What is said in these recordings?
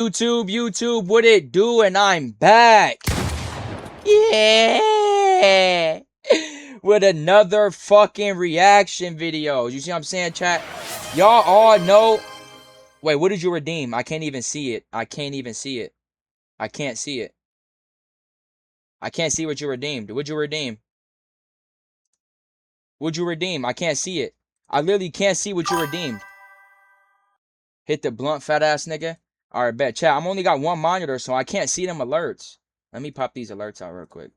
YouTube, what it do? And I'm back. Yeah. With another fucking reaction video. You see what I'm saying, chat? Y'all all know. Wait, what did you redeem? I can't even see it. I can't even see it. I can't see it. I can't see what you redeemed. What'd you redeem? What'd you redeem? I can't see it. I literally can't see what you redeemed. Hit the blunt, fat ass nigga. Alright, bet. Chat, I'm only got one monitor, so I can't see them alerts. Let me pop these alerts out real quick.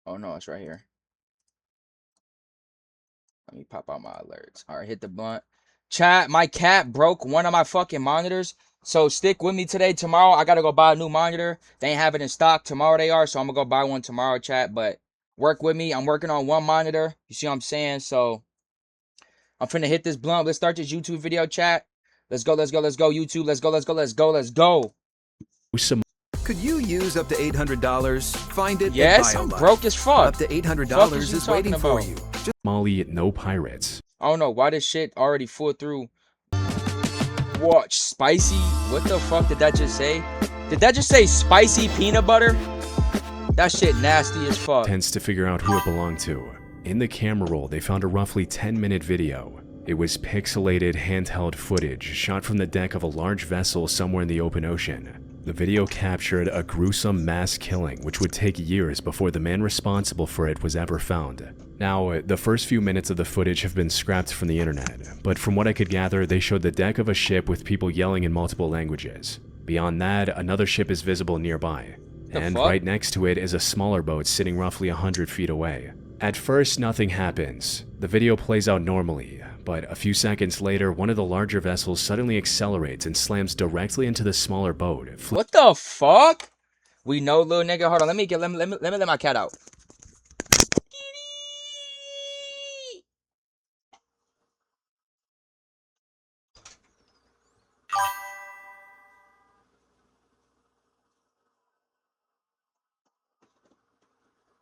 Oh no, it's right here. Let me pop out my alerts. Alright, hit the blunt. Chat, my cat broke one of my fucking monitors. So stick with me today. Tomorrow, I gotta go buy a new monitor. They ain't have it in stock. Tomorrow they are, so I'm gonna go buy one tomorrow, chat. But work with me. I'm working on one monitor. You see what I'm saying? So I'm finna hit this blunt. Let's start this YouTube video, chat. Let's go, YouTube. Let's go. Could you use up to $800? Find it Yes, at I'm BioLife. broke as fuck. Up to $800 is waiting for you. Molly, no pirates. I don't know why this shit already full through. Watch, spicy. What the fuck did that just say? Did that just say spicy peanut butter? That shit nasty as fuck. Tends to figure out who it belonged to. In the camera roll, they found a roughly 10-minute video. It was pixelated handheld footage shot from the deck of a large vessel somewhere in the open ocean. The video captured a gruesome mass killing which would take years before the man responsible for it was ever found. Now, the first few minutes of the footage have been scrapped from the internet, but from what I could gather, they showed the deck of a ship with people yelling in multiple languages. Beyond that, another ship is visible nearby, and right next to it is a smaller boat sitting roughly 100 feet away. At first, nothing happens. The video plays out normally, but a few seconds later, one of the larger vessels suddenly accelerates and slams directly into the smaller boat. What the fuck? We know, little nigga. Hold on, let me let my cat out.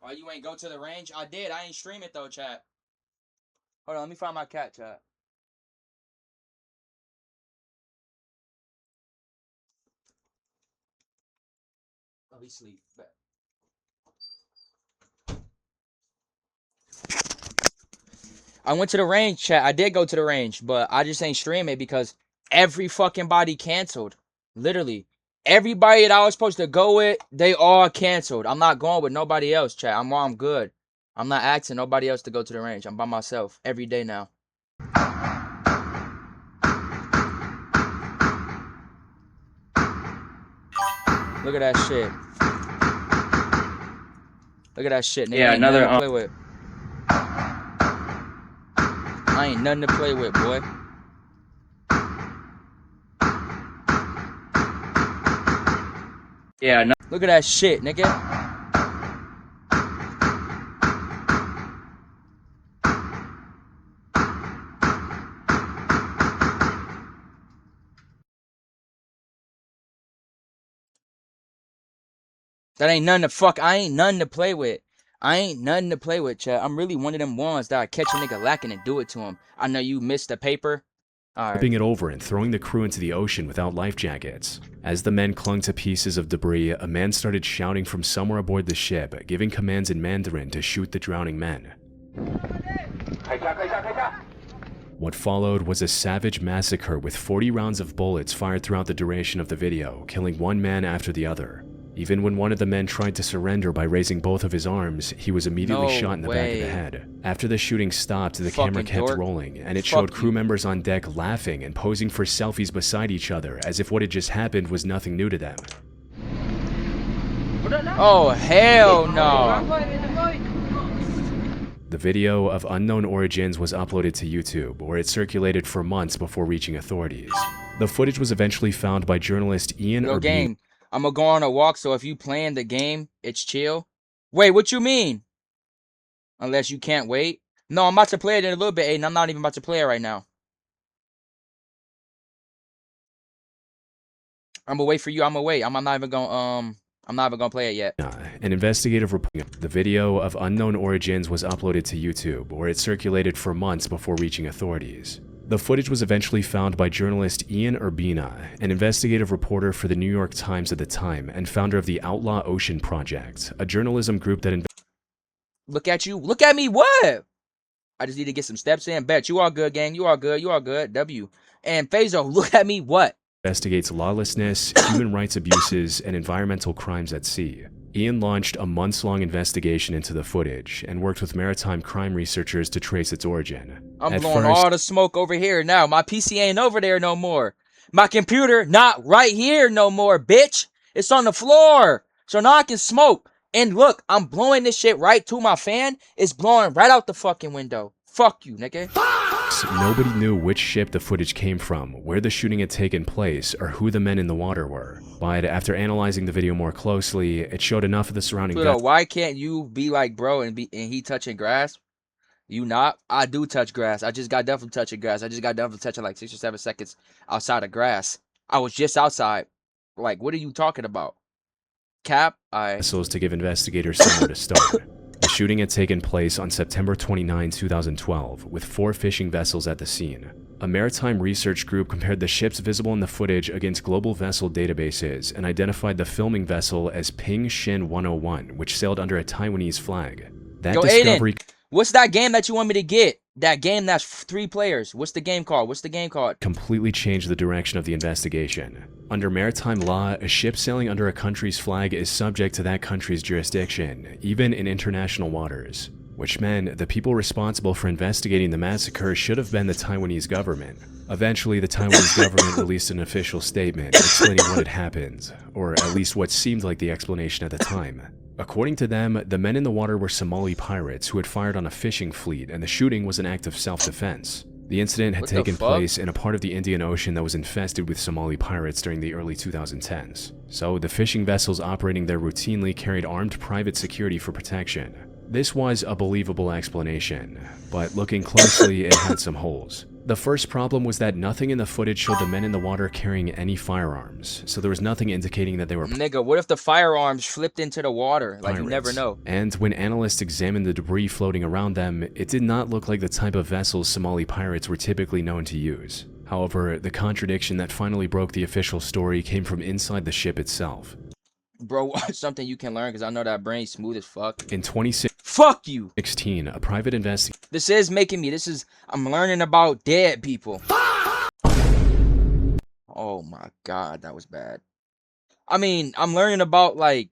Oh, you ain't go to the range? I did. I ain't stream it though, chat. Hold on, let me find my cat, chat. Oh, he sleep. I went to the range, chat. I did go to the range, but I just ain't stream it because every fucking body canceled. Literally. Everybody that I was supposed to go with, they all canceled. I'm not going with nobody else, chat. I'm good. I'm not asking nobody else to go to the range. I'm by myself every day now. Look at that shit. Look at that shit, nigga. Yeah, another to play with. I ain't nothing to play with, boy. Yeah, no. Look at that shit, nigga. That ain't nothing to fuck. I ain't nothing to play with. I ain't nothing to play with, chat. I'm really one of them ones that I catch a nigga lacking and do it to him. I know you missed the paper. Flipping it over and throwing the crew into the ocean without life jackets. As the men clung to pieces of debris, a man started shouting from somewhere aboard the ship, giving commands in Mandarin to shoot the drowning men. What followed was a savage massacre with 40 rounds of bullets fired throughout the duration of the video, killing one man after the other. Even when one of the men tried to surrender by raising both of his arms, he was immediately shot in the back of the head. After the shooting stopped, the camera kept rolling, and it showed crew members on deck laughing and posing for selfies beside each other, as if what had just happened was nothing new to them. Oh, hell no. The video of unknown origins was uploaded to YouTube, where it circulated for months before reaching authorities. The footage was eventually found by journalist Ian Urbine. I'm gonna go on a walk, so if you playing the game, it's chill. Wait, what you mean? Unless you can't wait? No, I'm about to play it in a little bit, Aiden. I'm not even about to play it right now. I'm gonna wait for you. I'm gonna wait. I'm not even gonna play it yet. An investigative report. The video of unknown origins was uploaded to YouTube, where it circulated for months before reaching authorities. The footage was eventually found by journalist Ian Urbina, an investigative reporter for the New York Times at the time and founder of the Outlaw Ocean Project, a journalism group that Look at you. Look at me. What? I just need to get some steps in. Bet you all good, gang. You all good. You all good. W. And Fazo, look at me. What? investigates lawlessness, human rights abuses, and environmental crimes at sea. Ian launched a months-long investigation into the footage and worked with maritime crime researchers to trace its origin. I'm At blowing first, all the smoke over here now. My PC ain't over there no more. My computer not right here no more, bitch. It's on the floor. So now I can smoke. And look, I'm blowing this shit right to my fan. It's blowing right out the fucking window. Fuck you, nigga. nobody knew which ship the footage came from, where the shooting had taken place, or who the men in the water were. But after analyzing the video more closely, it showed enough of the surrounding Pluto, why can't you be like bro and he touching grass? You not? I do touch grass. I just got done from touching grass. I just got done from touching like 6 or 7 seconds outside of grass. I was just outside. Like, what are you talking about? Cap, vessels to give investigators somewhere to start. The shooting had taken place on September 29, 2012, with 4 fishing vessels at the scene. A maritime research group compared the ships visible in the footage against global vessel databases and identified the filming vessel as Ping Shin 101, which sailed under a Taiwanese flag. That Yo, discovery Aiden, what's that game that you want me to get? That game that's 3 players. What's the game called? What's the game called? completely changed the direction of the investigation. Under maritime law, a ship sailing under a country's flag is subject to that country's jurisdiction, even in international waters, which meant the people responsible for investigating the massacre should have been the Taiwanese government. Eventually, the Taiwanese government released an official statement explaining what had happened, or at least what seemed like the explanation at the time. According to them, the men in the water were Somali pirates who had fired on a fishing fleet, and the shooting was an act of self-defense. The incident had What the taken fuck? place in a part of the Indian Ocean that was infested with Somali pirates during the early 2010s. So the fishing vessels operating there routinely carried armed private security for protection. This was a believable explanation, but looking closely, it had some holes. The first problem was that nothing in the footage showed the men in the water carrying any firearms, so there was nothing indicating that they were Nigga, what if the firearms flipped into the water? Like, you never pirates. know. And when analysts examined the debris floating around them, it did not look like the type of vessels Somali pirates were typically known to use. However, the contradiction that finally broke the official story came from inside the ship itself. Bro, what's something you can learn? Because I know that brain's smooth as fuck. In 2016, Fuck you. a private investigator This is making me. I'm learning about dead people. Oh my god, that was bad. I mean, I'm learning about, like,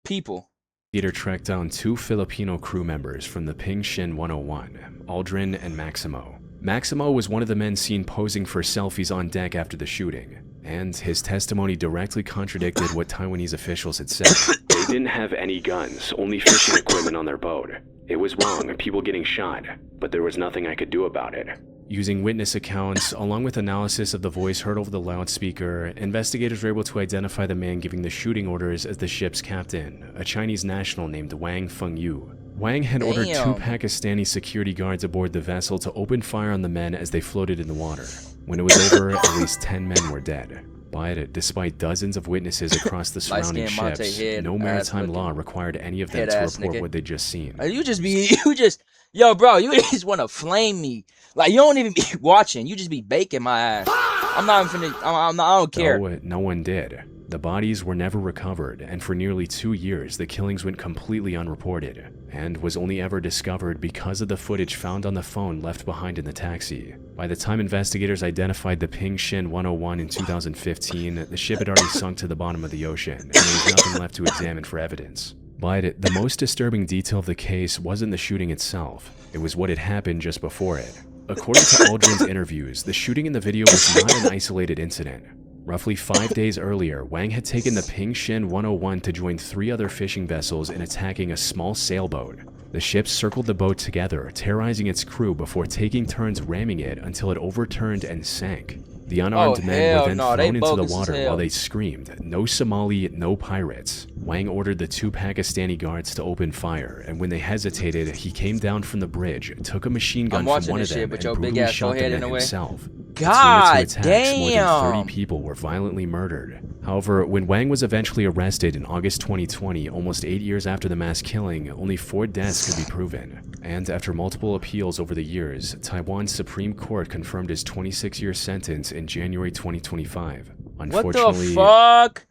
people. tracked down 2 Filipino crew members from the Ping Shin 101, Aldrin and Maximo. Maximo was one of the men seen posing for selfies on deck after the shooting, and his testimony directly contradicted what Taiwanese officials had said. They didn't have any guns, only fishing equipment on their boat. It was wrong, people getting shot, but there was nothing I could do about it. Using witness accounts, along with analysis of the voice heard over the loudspeaker, investigators were able to identify the man giving the shooting orders as the ship's captain, a Chinese national named Wang Fengyu. Wang had ordered 2 Damn. Pakistani security guards aboard the vessel to open fire on the men as they floated in the water. When it was over, at least 10 men were dead. But despite dozens of witnesses across the surrounding Light-skinned Monte ships, head no ass maritime looking. law required any of them Head to ass report nigga. what they'd just seen. Yo, bro, you just want to flame me. Like, you don't even be watching. You just be baking my ass. I'm not even finna, I don't care. No one did. The bodies were never recovered, and for nearly 2 years, the killings went completely unreported, and was only ever discovered because of the footage found on the phone left behind in the taxi. By the time investigators identified the Ping Shin 101 in 2015, the ship had already sunk to the bottom of the ocean, and there was nothing left to examine for evidence. But the most disturbing detail of the case wasn't the shooting itself, it was what had happened just before it. According to Aldrin's interviews, the shooting in the video was not an isolated incident. Roughly 5 days earlier, Wang had taken the Ping Shin 101 to join 3 other fishing vessels in attacking a small sailboat. The ships circled the boat together, terrorizing its crew before taking turns ramming it until it overturned and sank. The unarmed men were then thrown into the water while they screamed, "No Somali, no pirates." Wang ordered the 2 Pakistani guards to open fire, and when they hesitated, he came down from the bridge, took a machine gun from one of them, and brutally shot the men himself. God More than damn. 30 people were violently murdered. However, when Wang was eventually arrested in August 2020, almost 8 years after the mass killing, only 4 deaths could be proven. And after multiple appeals over the years, Taiwan's Supreme Court confirmed his 26-year sentence in January 2025. Unfortunately, what the fuck?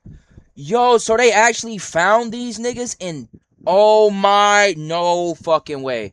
Yo, so they actually found these niggas in... Oh my... No fucking way.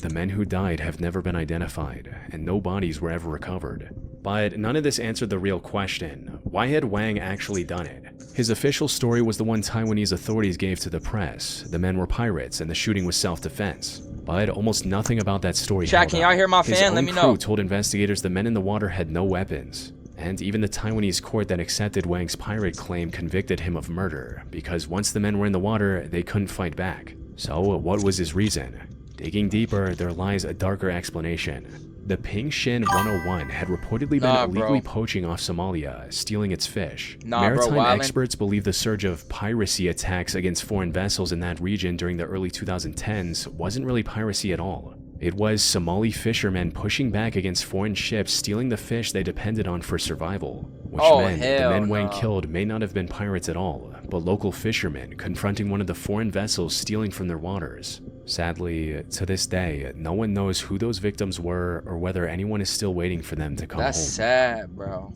the men who died have never been identified, and no bodies were ever recovered. But none of this answered the real question: why had Wang actually done it? His official story was the one Taiwanese authorities gave to the press. The men were pirates and the shooting was self-defense. But almost nothing about that story Chat, held can y'all up. hear my His fan? own Let me crew know. told investigators the men in the water had no weapons. And even the Taiwanese court that accepted Wang's pirate claim convicted him of murder, because once the men were in the water, they couldn't fight back. So what was his reason? Digging deeper, there lies a darker explanation. The Ping Shin 101 had reportedly been illegally poaching off Somalia, stealing its fish. Maritime experts believe the surge of piracy attacks against foreign vessels in that region during the early 2010s wasn't really piracy at all. It was Somali fishermen pushing back against foreign ships stealing the fish they depended on for survival. Which meant the men Wang killed may not have been pirates at all, but local fishermen confronting one of the foreign vessels stealing from their waters. Sadly, to this day, no one knows who those victims were or whether anyone is still waiting for them to come home. That's sad, bro.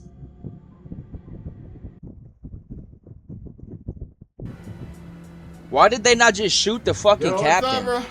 Why did they not just shoot the fucking captain?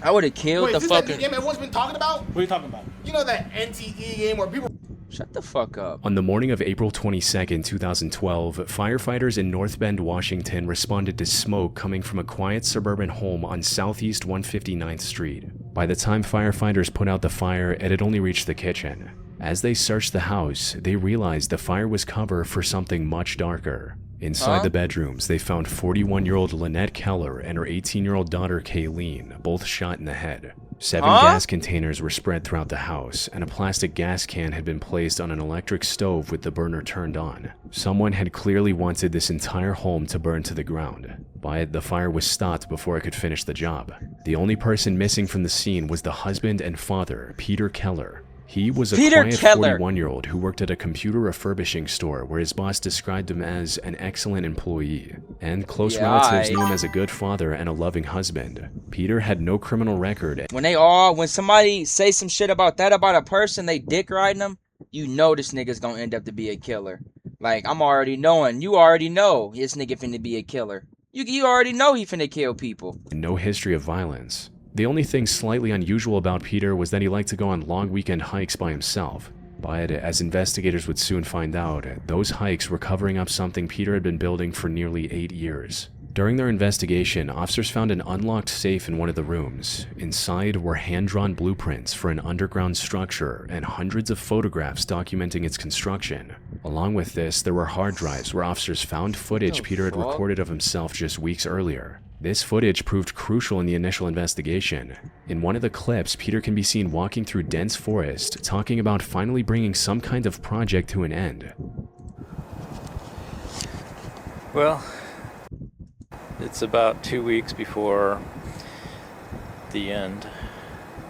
I would have killed the fucking... Wait, game everyone's been talking about? What are you talking about? You know that NTE game where people... Shut the fuck up. On the morning of April 22nd, 2012, firefighters in North Bend, Washington responded to smoke coming from a quiet suburban home on Southeast 159th Street. By the time firefighters put out the fire, it had only reached the kitchen. As they searched the house, they realized the fire was cover for something much darker. Inside the bedrooms, they found 41-year-old Lynette Keller and her 18-year-old daughter Kayleen, both shot in the head. 7 gas containers were spread throughout the house, and a plastic gas can had been placed on an electric stove with the burner turned on. Someone had clearly wanted this entire home to burn to the ground, but the fire was stopped before it could finish the job. The only person missing from the scene was the husband and father, Peter Keller. He was a quiet 41-year-old who worked at a computer refurbishing store where his boss described him as an excellent employee, and close relatives knew him as a good father and a loving husband. Peter had no criminal record. When somebody say some shit about that about a person, they dick riding them, you know this nigga's gonna end up to be a killer. Like, I'm already knowing. You already know this nigga finna be a killer. You already know he finna kill people. No history of violence. The only thing slightly unusual about Peter was that he liked to go on long weekend hikes by himself. But as investigators would soon find out, those hikes were covering up something Peter had been building for nearly 8 years. During their investigation, officers found an unlocked safe in one of the rooms. Inside were hand-drawn blueprints for an underground structure and hundreds of photographs documenting its construction. Along with this, there were hard drives where officers found footage Peter had recorded of himself just weeks earlier. This footage proved crucial in the initial investigation. In one of the clips, Peter can be seen walking through dense forest, talking about finally bringing some kind of project to an end. Well, it's about 2 weeks before the end.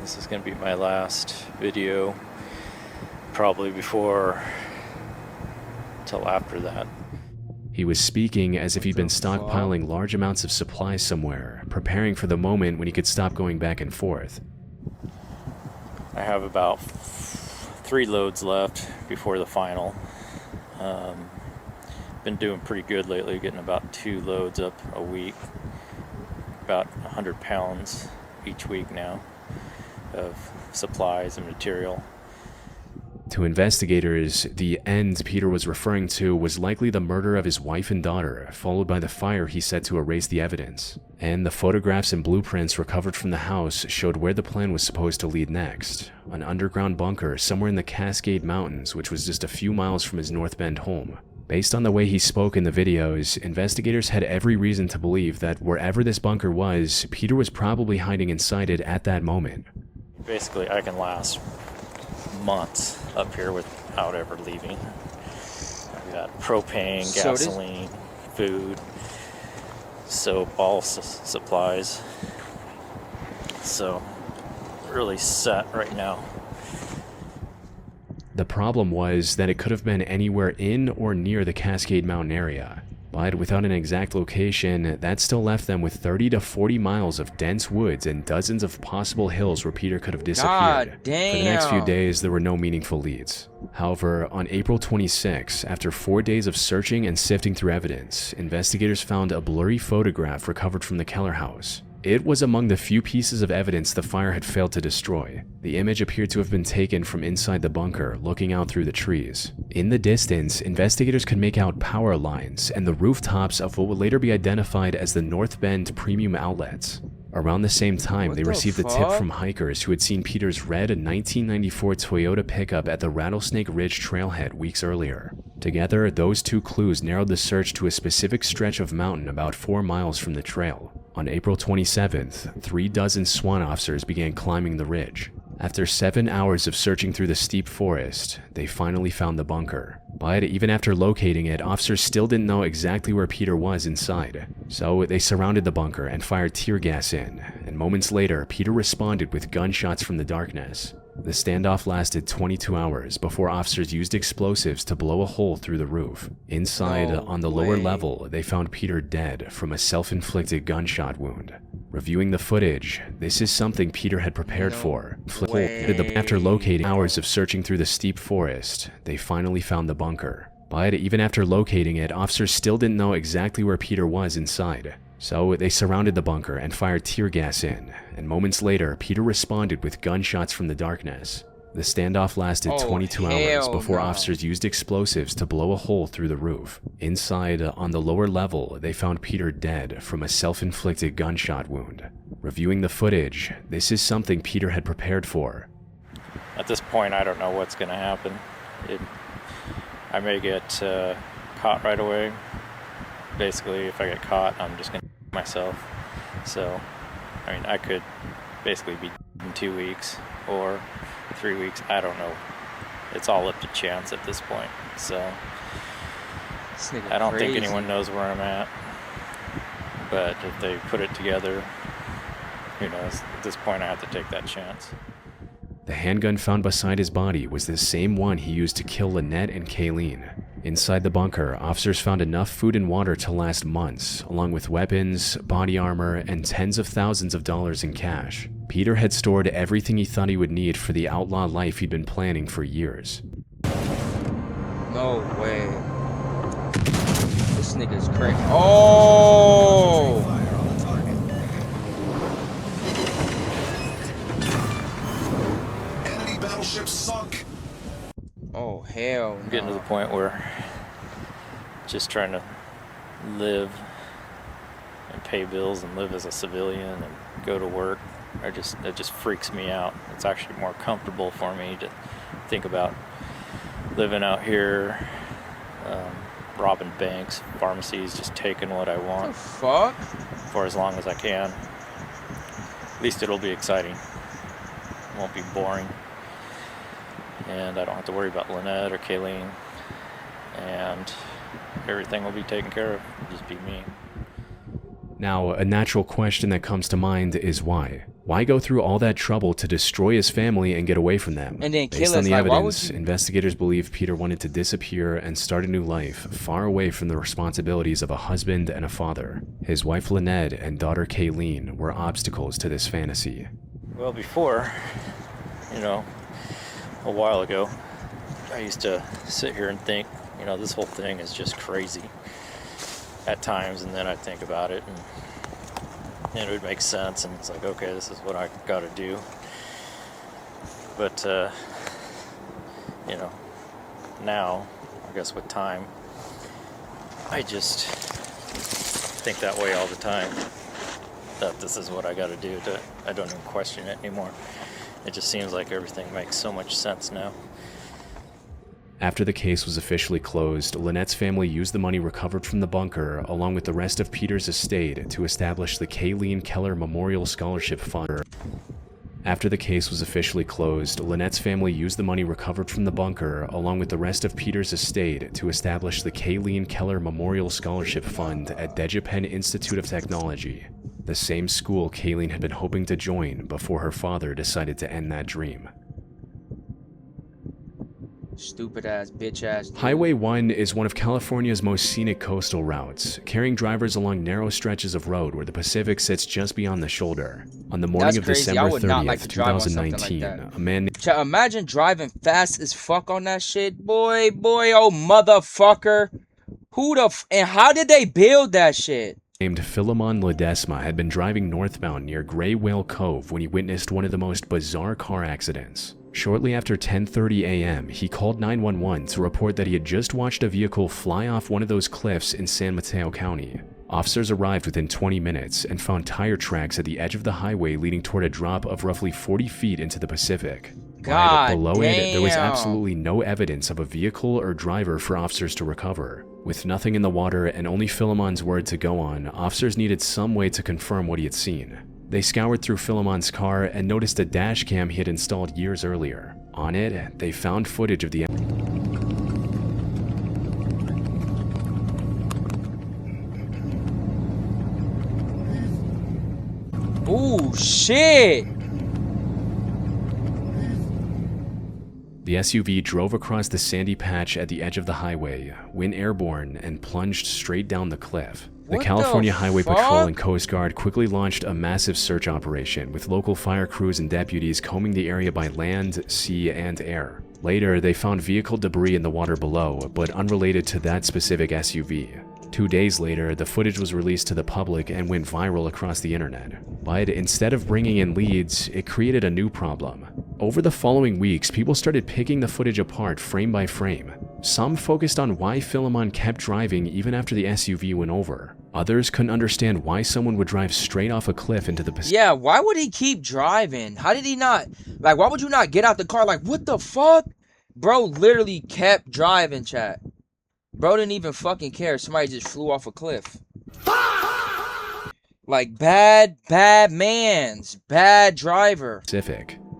This is going to be my last video, probably till after that. He was speaking as if he'd been stockpiling large amounts of supplies somewhere, preparing for the moment when he could stop going back and forth. I have about 3 loads left before the final. Been doing pretty good lately, getting about 2 loads up a week. About 100 pounds each week now of supplies and material. To investigators, the end Peter was referring to was likely the murder of his wife and daughter, followed by the fire he set to erase the evidence. And the photographs and blueprints recovered from the house showed where the plan was supposed to lead next. An underground bunker somewhere in the Cascade Mountains, which was just a few miles from his North Bend home. Based on the way he spoke in the videos, investigators had every reason to believe that wherever this bunker was, Peter was probably hiding inside it at that moment. Basically, I can last months up here without ever leaving. I've got propane, gasoline, food, soap, all supplies. So, really set right now. The problem was that it could have been anywhere in or near the Cascade Mountain area, but without an exact location, that still left them with 30 to 40 miles of dense woods and dozens of possible hills where Peter could have disappeared. God damn. For the next few days, there were no meaningful leads. However, on April 26, after 4 days of searching and sifting through evidence, investigators found a blurry photograph recovered from the Keller house. It was among the few pieces of evidence the fire had failed to destroy. The image appeared to have been taken from inside the bunker, looking out through the trees. In the distance, investigators could make out power lines and the rooftops of what would later be identified as the North Bend Premium Outlets. Around the same time, What they the received a tip fuck? from hikers who had seen Peter's red 1994 Toyota pickup at the Rattlesnake Ridge trailhead weeks earlier. Together, those two clues narrowed the search to a specific stretch of mountain about 4 miles from the trail. On April 27th, 36 SWAT officers began climbing the ridge. After 7 hours of searching through the steep forest, they finally found the bunker. But even after locating it, officers still didn't know exactly where Peter was inside. So they surrounded the bunker and fired tear gas in, and moments later, Peter responded with gunshots from the darkness. The standoff lasted 22 hours before officers used explosives to blow a hole through the roof. Inside, No on the lower way. level, they found Peter dead from a self-inflicted gunshot wound. Reviewing the footage, this is something Peter had prepared for. After locating hours of searching through the steep forest, they finally found the bunker. But even after locating it, officers still didn't know exactly where Peter was inside. So they surrounded the bunker and fired tear gas in, and moments later, Peter responded with gunshots from the darkness. The standoff lasted Oh, 22 hours hell before no. officers used explosives to blow a hole through the roof. Inside, on the lower level, they found Peter dead from a self-inflicted gunshot wound. Reviewing the footage, this is something Peter had prepared for. At this point, I don't know what's going to happen. I may get caught right away. Basically, if I get caught, I'm just going to myself. So, I mean, I could basically be in 2 weeks or 3 weeks. I don't know. It's all up to chance at this point. So, This nigga I don't think crazy. anyone knows where I'm at. But if they put it together, who knows? At this point, I have to take that chance. The handgun found beside his body was the same one he used to kill Lynette and Kayleen. Inside the bunker, officers found enough food and water to last months, along with weapons, body armor, and tens of thousands of dollars in cash. Peter had stored everything he thought he would need for the outlaw life he'd been planning for years. No way. This nigga's crazy. Oh! Enemy battleship sunk. Oh, hell I'm getting to no. the point where just trying to live and pay bills and live as a civilian and go to work, it just freaks me out. It's actually more comfortable for me to think about living out here, robbing banks, pharmacies, just taking what I What the want fuck? for as long as I can. At least it'll be exciting. It won't be boring. And I don't have to worry about Lynette or Kayleen. And everything will be taken care of. It'll just be me. Now, a natural question that comes to mind is why? Why go through all that trouble to destroy his family and get away from them? And then kill Based on us, the like, why would evidence, you- investigators believe Peter wanted to disappear and start a new life far away from the responsibilities of a husband and a father. His wife Lynette and daughter Kayleen were obstacles to this fantasy. Well, before, a while ago, I used to sit here and think, this whole thing is just crazy at times, and then I'd think about it, and it would make sense, and it's like, okay, this is what I gotta do. But, now, I guess with time, I just think that way all the time, that this is what I gotta do. I don't even question it anymore. It just seems like everything makes so much sense now. After the case was officially closed, Lynette's family used the money recovered from the bunker, along with the rest of Peter's estate, to establish the Kayleen Keller Memorial Scholarship Fund. After the case was officially closed, Lynette's family used the money recovered from the bunker, along with the rest of Peter's estate, to establish the Kayleen Keller Memorial Scholarship Fund at DeJaPenn Institute of Technology, the same school Kayleen had been hoping to join before her father decided to end that dream. Stupid ass, bitch ass dude. Highway 1 is one of California's most scenic coastal routes, carrying drivers along narrow stretches of road where the Pacific sits just beyond the shoulder. On the morning That's of crazy. I December would not 30th, like to drive on something like 2019, that. a man Chat, imagine driving fast as fuck on that shit. Boy, oh motherfucker. And how did they build that shit? named Philemon Ledesma had been driving northbound near Gray Whale Cove when he witnessed one of the most bizarre car accidents. Shortly after 10:30 a.m., he called 911 to report that he had just watched a vehicle fly off one of those cliffs in San Mateo County. Officers arrived within 20 minutes and found tire tracks at the edge of the highway leading toward a drop of roughly 40 feet into the Pacific. God below it, there was damn. absolutely no evidence of a vehicle or driver for officers to recover. With nothing in the water and only Philemon's word to go on, officers needed some way to confirm what he had seen. They scoured through Philemon's car and noticed a dash cam he had installed years earlier. On it, they found footage of the Ooh, shit. The SUV drove across the sandy patch at the edge of the highway, went airborne, and plunged straight down the cliff. The What California the Highway Patrol fuck? and Coast Guard quickly launched a massive search operation, with local fire crews and deputies combing the area by land, sea, and air. Later, they found vehicle debris in the water below, but unrelated to that specific SUV. 2 days later, the footage was released to the public and went viral across the internet. But instead of bringing in leads, it created a new problem. Over the following weeks, people started picking the footage apart frame by frame. Some focused on why Philemon kept driving even after the SUV went over. Others couldn't understand why someone would drive straight off a cliff into the Pacific. Yeah, why would he keep driving? How did he not? Like, why would you not get out the car? Like, what the fuck? Bro literally kept driving, chat. Bro didn't even fucking care. Somebody just flew off a cliff. Like, bad mans. Bad driver.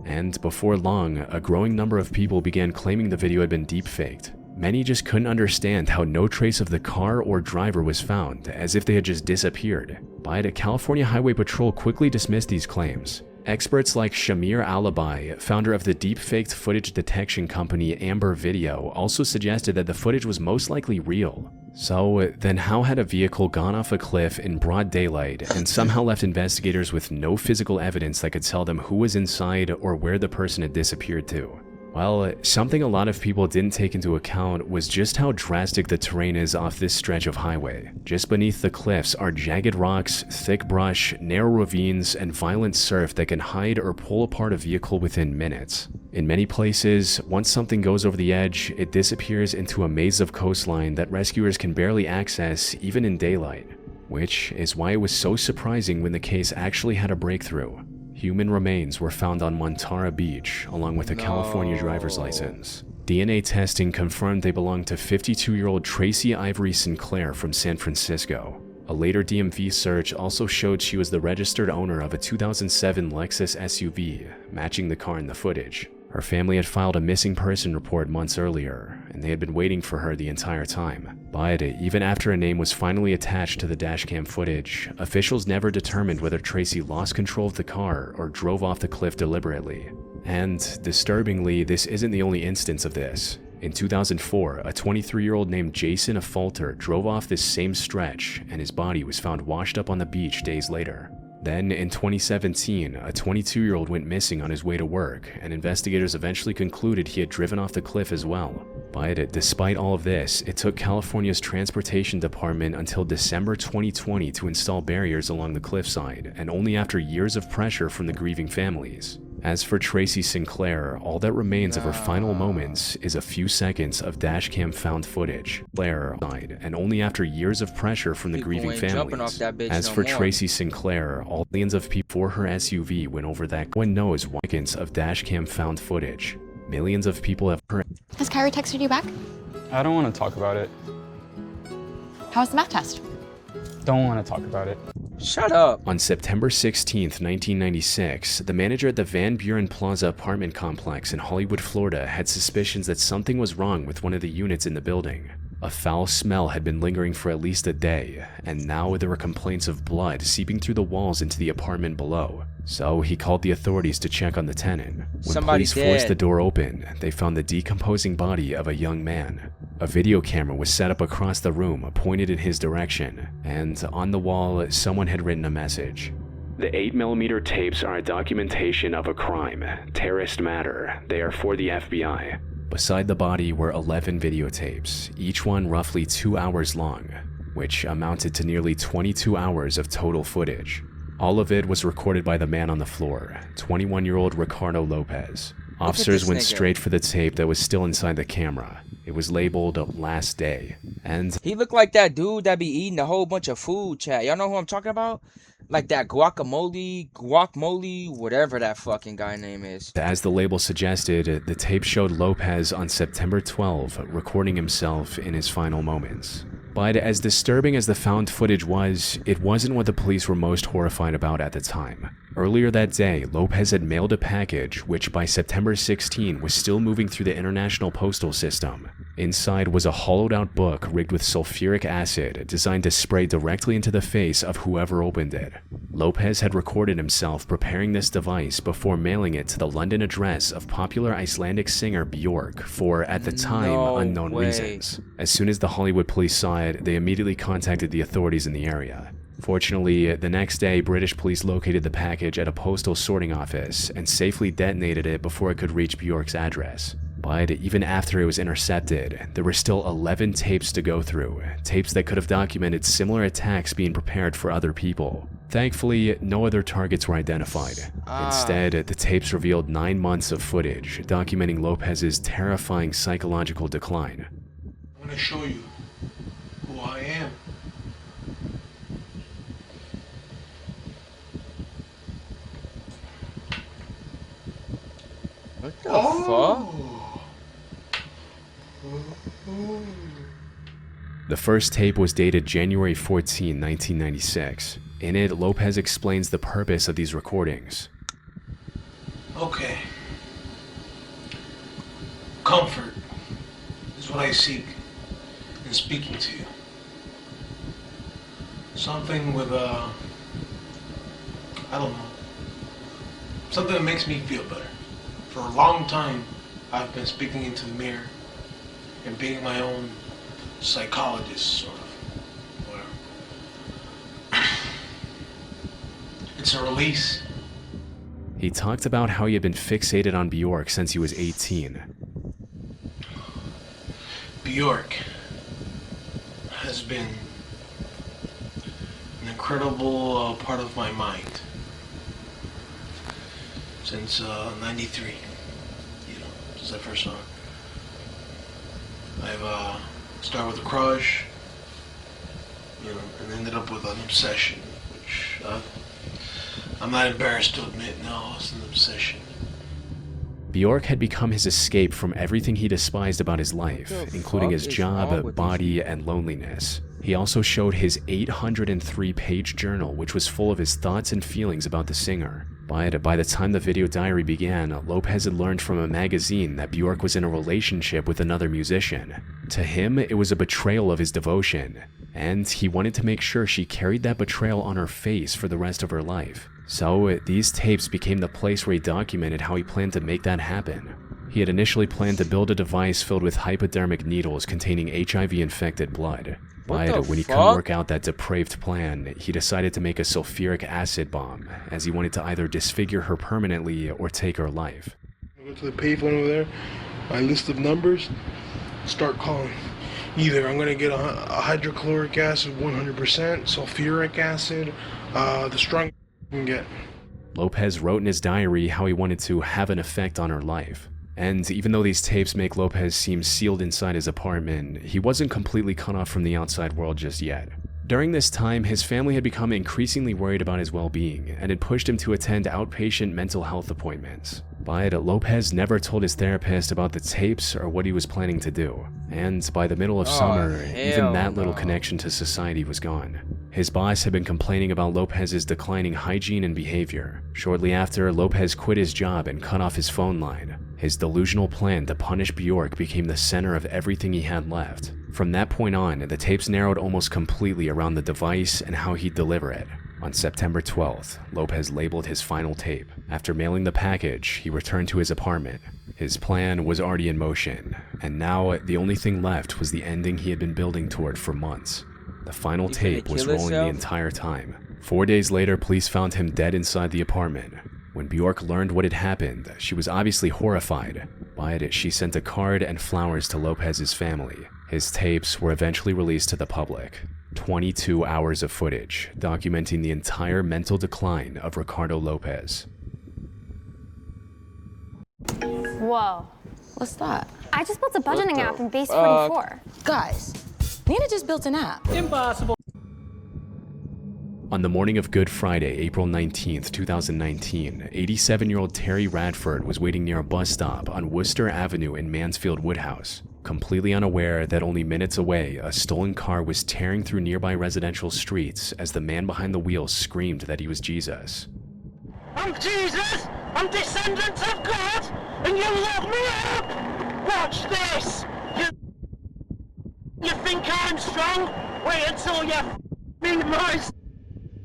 And before long, a growing number of people began claiming the video had been deepfaked. Many just couldn't understand how no trace of the car or driver was found, as if they had just disappeared. But California Highway Patrol quickly dismissed these claims. Experts like Shamir Alibi, founder of the deepfaked footage detection company Amber Video, also suggested that the footage was most likely real. So then how had a vehicle gone off a cliff in broad daylight and somehow left investigators with no physical evidence that could tell them who was inside or where the person had disappeared to? Well, something a lot of people didn't take into account was just how drastic the terrain is off this stretch of highway. Just beneath the cliffs are jagged rocks, thick brush, narrow ravines, and violent surf that can hide or pull apart a vehicle within minutes. In many places, once something goes over the edge, it disappears into a maze of coastline that rescuers can barely access even in daylight. Which is why it was so surprising when the case actually had a breakthrough. Human remains were found on Montara Beach, along with a California driver's license. DNA testing confirmed they belonged to 52-year-old Tracy Ivory Sinclair from San Francisco. A later DMV search also showed she was the registered owner of a 2007 Lexus SUV, matching the car in the footage. Her family had filed a missing person report months earlier, and they had been waiting for her the entire time. But even after a name was finally attached to the dashcam footage, officials never determined whether Tracy lost control of the car or drove off the cliff deliberately. And disturbingly, this isn't the only instance of this. In 2004, a 23-year-old named Jason Afalter drove off this same stretch, and his body was found washed up on the beach days later. Then, in 2017, a 22-year-old went missing on his way to work, and investigators eventually concluded he had driven off the cliff as well. But despite all of this, it took California's Transportation Department until December 2020 to install barriers along the cliffside, and only after years of pressure from the grieving families. As for Tracy Sinclair, all that remains of her final moments is a few seconds of dashcam found footage. Sinclair died, and only after years of pressure from the grieving families. As for Tracy Sinclair, all millions of people for her SUV went over that. No one knows why seconds of dashcam found footage. Millions of people have heard. Has Kyrie texted you back? I don't want to talk about it. How was the math test? Don't want to talk about it. Shut up. On September 16, 1996, the manager at the Van Buren Plaza apartment complex in Hollywood, Florida, had suspicions that something was wrong with one of the units in the building. A foul smell had been lingering for at least a day, and now there were complaints of blood seeping through the walls into the apartment below. So he called the authorities to check on the tenant. When Somebody police forced dead. the door open, they found the decomposing body of a young man. A video camera was set up across the room, pointed in his direction, and on the wall, someone had written a message. The 8mm tapes are a documentation of a crime. Terrorist matter. They are for the FBI. Beside the body were 11 videotapes, each one roughly 2 hours long, which amounted to nearly 22 hours of total footage. All of it was recorded by the man on the floor, 21-year-old Ricardo Lopez. Officers this went nigga. straight for the tape that was still inside the camera. It was labeled Last Day, and He looked like that dude that be eating a whole bunch of food, chat. Y'all know who I'm talking about? Like that guacamole, whatever that fucking guy name is. as the label suggested, the tape showed Lopez on September 12 recording himself in his final moments. But as disturbing as the found footage was, it wasn't what the police were most horrified about at the time. Earlier that day, Lopez had mailed a package which by September 16 was still moving through the international postal system. Inside was a hollowed-out book rigged with sulfuric acid designed to spray directly into the face of whoever opened it. Lopez had recorded himself preparing this device before mailing it to the London address of popular Icelandic singer Björk for, at the time, No unknown way. reasons. As soon as the Hollywood police saw it, they immediately contacted the authorities in the area. Fortunately, the next day, British police located the package at a postal sorting office and safely detonated it before it could reach Björk's address. But even after it was intercepted, there were still 11 tapes to go through, tapes that could have documented similar attacks being prepared for other people. Thankfully, no other targets were identified. Instead, the tapes revealed 9 months of footage documenting Lopez's terrifying psychological decline. I'm gonna show you who I am. What the fuck? The first tape was dated January 14, 1996. In it, Lopez explains the purpose of these recordings. Okay. Comfort is what I seek in speaking to you. Something with I don't know. Something that makes me feel better. For a long time, I've been speaking into the mirror and being my own psychologist, sort of. Whatever. It's a release. He talked about how he had been fixated on Björk since he was 18. Bjork has been an incredible part of my mind since '93. You know, since I first saw her. I've started with a crush, you know, and ended up with an obsession, which I'm not embarrassed to admit. No, it's an obsession. Björk had become his escape from everything he despised about his life, including his fuck is wrong job, with body, and loneliness. He also showed his 803-page journal, which was full of his thoughts and feelings about the singer. But by the time the video diary began, Lopez had learned from a magazine that Björk was in a relationship with another musician. To him, it was a betrayal of his devotion, and he wanted to make sure she carried that betrayal on her face for the rest of her life. So these tapes became the place where he documented how he planned to make that happen. He had initially planned to build a device filled with hypodermic needles containing HIV-infected blood. But when he couldn't work out that depraved plan, he decided to make a sulfuric acid bomb, as he wanted to either disfigure her permanently or take her life. Go to the payphone over there, my list of numbers, start calling. Either I'm going to get a hydrochloric acid 100%, sulfuric acid, the strongest I can get. Lopez wrote in his diary how he wanted to have an effect on her life. And even though these tapes make Lopez seem sealed inside his apartment, he wasn't completely cut off from the outside world just yet. During this time, his family had become increasingly worried about his well-being and had pushed him to attend outpatient mental health appointments. But Lopez never told his therapist about the tapes or what he was planning to do. And by the middle of summer, even that little connection to society was gone. His boss had been complaining about Lopez's declining hygiene and behavior. Shortly after, Lopez quit his job and cut off his phone line. His delusional plan to punish Björk became the center of everything he had left. From that point on, the tapes narrowed almost completely around the device and how he'd deliver it. On September 12th, Lopez labeled his final tape. After mailing the package, he returned to his apartment. His plan was already in motion, and now the only thing left was the ending he had been building toward for months. The final tape was rolling the entire time. 4 days later, police found him dead inside the apartment. When Bjork learned what had happened, she was obviously horrified. By it, she sent a card and flowers to Lopez's family. His tapes were eventually released to the public. 22 hours of footage documenting the entire mental decline of Ricardo Lopez. Whoa. What's that? I just built a budgeting app in Base 44. Guys, Nina just built an app. On the morning of Good Friday, April 19th, 2019, 87-year-old Terry Radford was waiting near a bus stop on Worcester Avenue in Mansfield Woodhouse, completely unaware that only minutes away, a stolen car was tearing through nearby residential streets as the man behind the wheel screamed that he was Jesus. I'm Jesus! I'm descendant of God! And you lock me up! Watch this! You think I'm strong? Wait until you my...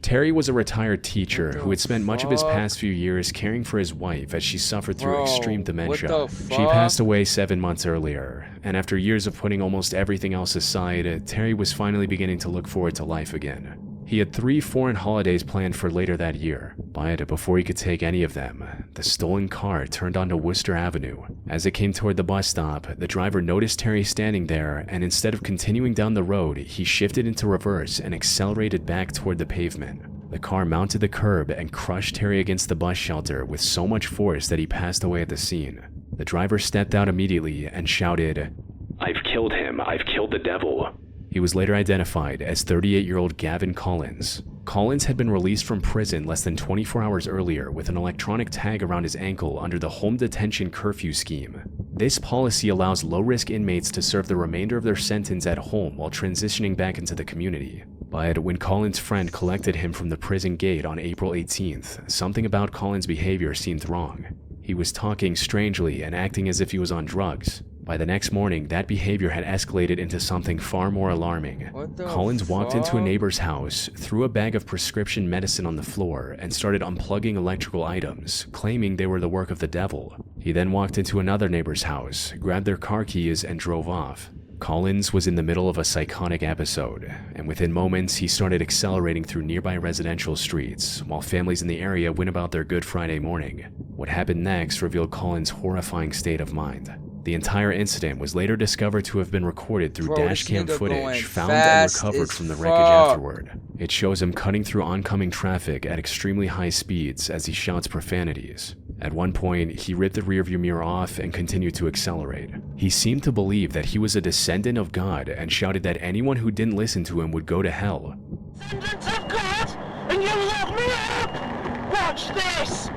Terry was a retired teacher who had spent much of his past few years caring for his wife as she suffered through extreme dementia. She passed away 7 months earlier, and after years of putting almost everything else aside, Terry was finally beginning to look forward to life again. He had 3 foreign holidays planned for later that year, but before he could take any of them, the stolen car turned onto Worcester Avenue. As it came toward the bus stop, the driver noticed Terry standing there, and instead of continuing down the road, he shifted into reverse and accelerated back toward the pavement. The car mounted the curb and crushed Terry against the bus shelter with so much force that he passed away at the scene. The driver stepped out immediately and shouted, "I've killed him, I've killed the devil." He was later identified as 38-year-old Gavin Collins. Collins had been released from prison less than 24 hours earlier with an electronic tag around his ankle under the home detention curfew scheme. This policy allows low-risk inmates to serve the remainder of their sentence at home while transitioning back into the community. But when Collins' friend collected him from the prison gate on April 18th, something about Collins' behavior seemed wrong. He was talking strangely and acting as if he was on drugs. By the next morning, that behavior had escalated into something far more alarming. Collins walked into a neighbor's house, threw a bag of prescription medicine on the floor, and started unplugging electrical items, claiming they were the work of the devil. He then walked into another neighbor's house, grabbed their car keys, and drove off. Collins was in the middle of a psychotic episode, and within moments he started accelerating through nearby residential streets, while families in the area went about their Good Friday morning. What happened next revealed Collins' horrifying state of mind. The entire incident was later discovered to have been recorded through dashcam footage found and recovered from the wreckage afterward. It shows him cutting through oncoming traffic at extremely high speeds as he shouts profanities. At one point, he ripped the rearview mirror off and continued to accelerate. He seemed to believe that he was a descendant of God and shouted that anyone who didn't listen to him would go to hell. Descendant of God! And you lock me up! Watch this!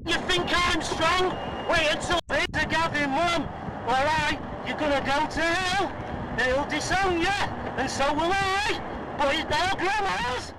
You think I'm strong? Wait until to Gavin, Mum. Alright, you're gonna go to hell. They'll disown you, and so will I. But it's now grandma's.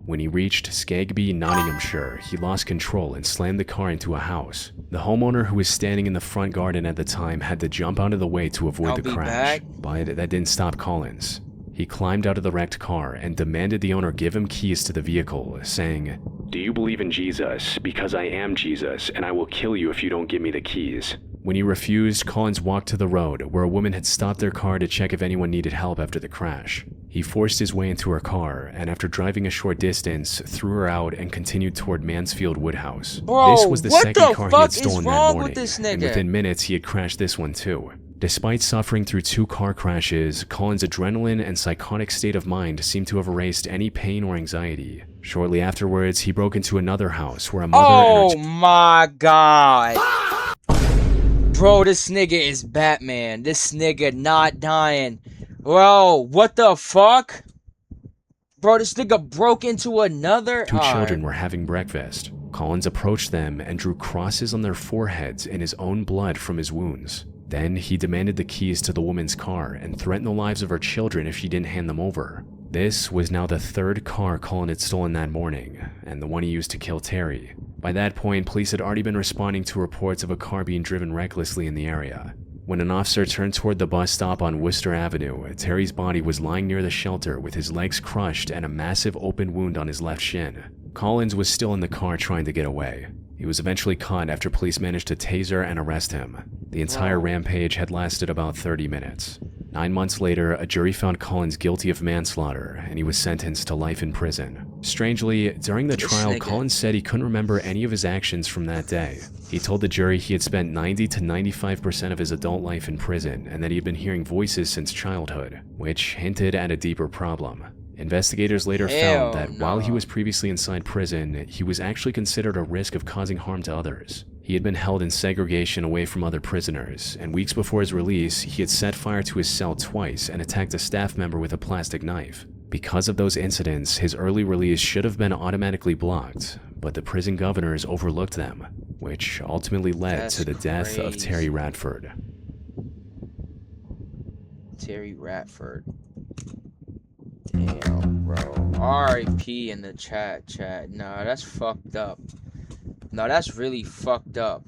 When he reached Skegby, Nottinghamshire, he lost control and slammed the car into a house. The homeowner who was standing in the front garden at the time had to jump out of the way to avoid the crash, but that didn't stop Collins. He climbed out of the wrecked car and demanded the owner give him keys to the vehicle, saying, "Do you believe in Jesus? Because I am Jesus, and I will kill you if you don't give me the keys." When he refused, Collins walked to the road, where a woman had stopped their car to check if anyone needed help after the crash. He forced his way into her car, and after driving a short distance, threw her out and continued toward Mansfield Woodhouse. This was the second car he had stolen that morning, and within minutes he had crashed this one too. Despite suffering through 2 car crashes, Collins' adrenaline and psychotic state of mind seemed to have erased any pain or anxiety. Shortly afterwards, he broke into another house where a mother Oh my god. Bro, this nigga is Batman. This nigga not dying. Bro, what the fuck? Bro, this nigga broke into another... 2 children were having breakfast. Collins approached them and drew crosses on their foreheads in his own blood from his wounds. Then he demanded the keys to the woman's car and threatened the lives of her children if she didn't hand them over. This was now the 3rd car Collins had stolen that morning, and the one he used to kill Terry. By that point, police had already been responding to reports of a car being driven recklessly in the area. When an officer turned toward the bus stop on Worcester Avenue, Terry's body was lying near the shelter with his legs crushed and a massive open wound on his left shin. Collins was still in the car trying to get away. He was eventually caught after police managed to taser and arrest him. The entire rampage had lasted about 30 minutes. 9 months later, a jury found Collins guilty of manslaughter, and he was sentenced to life in prison. Strangely, during the trial, Collins said he couldn't remember any of his actions from that day. He told the jury he had spent 90 to 95% of his adult life in prison, and that he had been hearing voices since childhood, which hinted at a deeper problem. Investigators later found that while he was previously inside prison, he was actually considered a risk of causing harm to others. He had been held in segregation away from other prisoners, and weeks before his release, he had set fire to his cell twice and attacked a staff member with a plastic knife. Because of those incidents, his early release should have been automatically blocked, but the prison governors overlooked them, which ultimately led to the death of Terry Radford. Terry Radford. Damn, bro. R.I.P. in the chat. No, that's fucked up. No, that's really fucked up.